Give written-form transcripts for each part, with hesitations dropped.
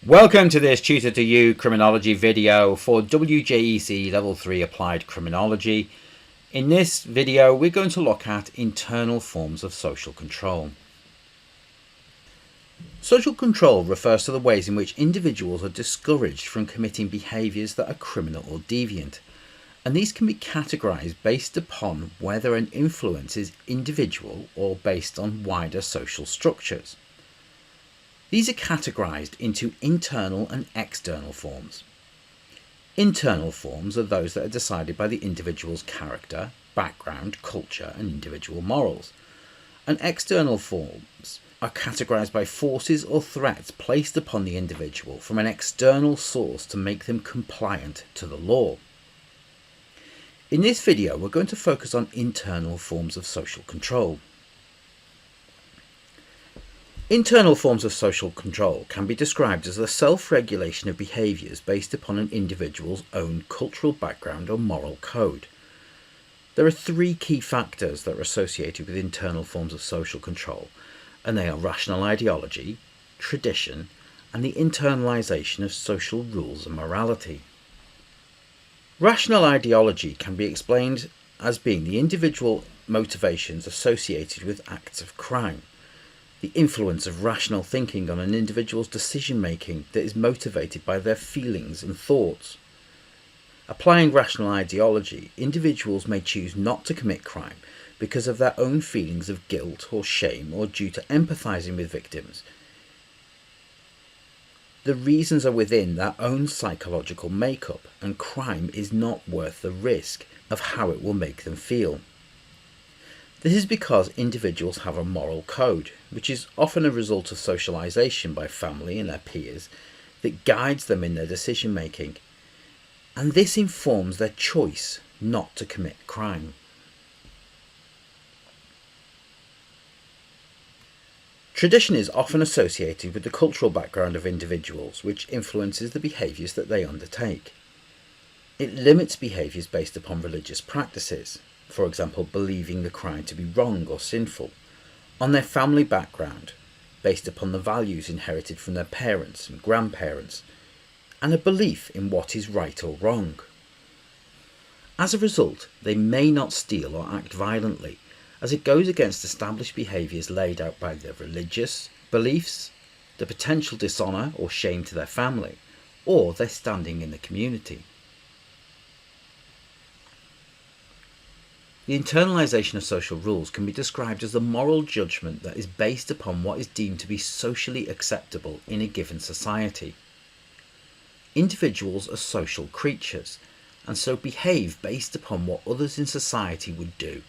Welcome to this Tutor to You Criminology video for WJEC Level 3 Applied Criminology. In this video we're going to look at internal forms of social control. Social control refers to the ways in which individuals are discouraged from committing behaviours that are criminal or deviant, and these can be categorised based upon whether an influence is individual or based on wider social structures. These are categorised into internal and external forms. Internal forms are those that are decided by the individual's character, background, culture and individual morals. And external forms are categorised by forces or threats placed upon the individual from an external source to make them compliant to the law. In this video we're going to focus on internal forms of social control. Internal forms of social control can be described as the self-regulation of behaviours based upon an individual's own cultural background or moral code. There are three key factors that are associated with internal forms of social control, and they are rational ideology, tradition, and the internalisation of social rules and morality. Rational ideology can be explained as being the individual motivations associated with acts of crime. The influence of rational thinking on an individual's decision-making that is motivated by their feelings and thoughts. Applying rational ideology, individuals may choose not to commit crime because of their own feelings of guilt or shame or due to empathising with victims. The reasons are within their own psychological makeup, and crime is not worth the risk of how it will make them feel. This is because individuals have a moral code, which is often a result of socialisation by family and their peers, that guides them in their decision making, and this informs their choice not to commit crime. Tradition is often associated with the cultural background of individuals, which influences the behaviours that they undertake. It limits behaviours based upon religious practices, for example believing the crime to be wrong or sinful, on their family background, based upon the values inherited from their parents and grandparents, and a belief in what is right or wrong. As a result, they may not steal or act violently, as it goes against established behaviours laid out by their religious beliefs, the potential dishonour or shame to their family, or their standing in the community. The internalisation of social rules can be described as the moral judgment that is based upon what is deemed to be socially acceptable in a given society. Individuals are social creatures, and so behave based upon what others in society would do,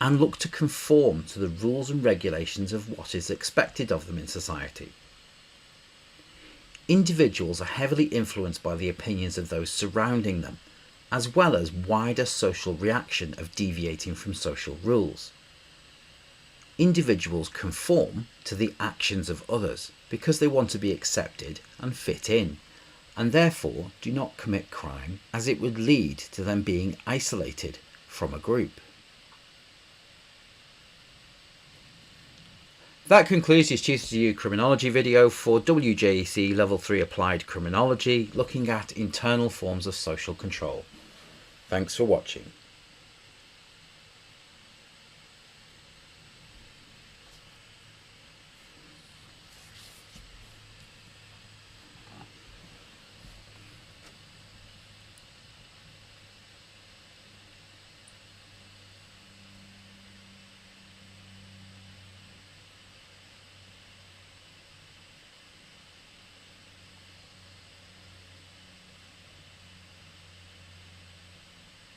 and look to conform to the rules and regulations of what is expected of them in society. Individuals are heavily influenced by the opinions of those surrounding them, as well as wider social reaction of deviating from social rules. Individuals conform to the actions of others because they want to be accepted and fit in, and therefore do not commit crime as it would lead to them being isolated from a group. That concludes this Tutor to You Criminology video for WJEC Level 3 Applied Criminology, looking at internal forms of social control. Thanks for watching.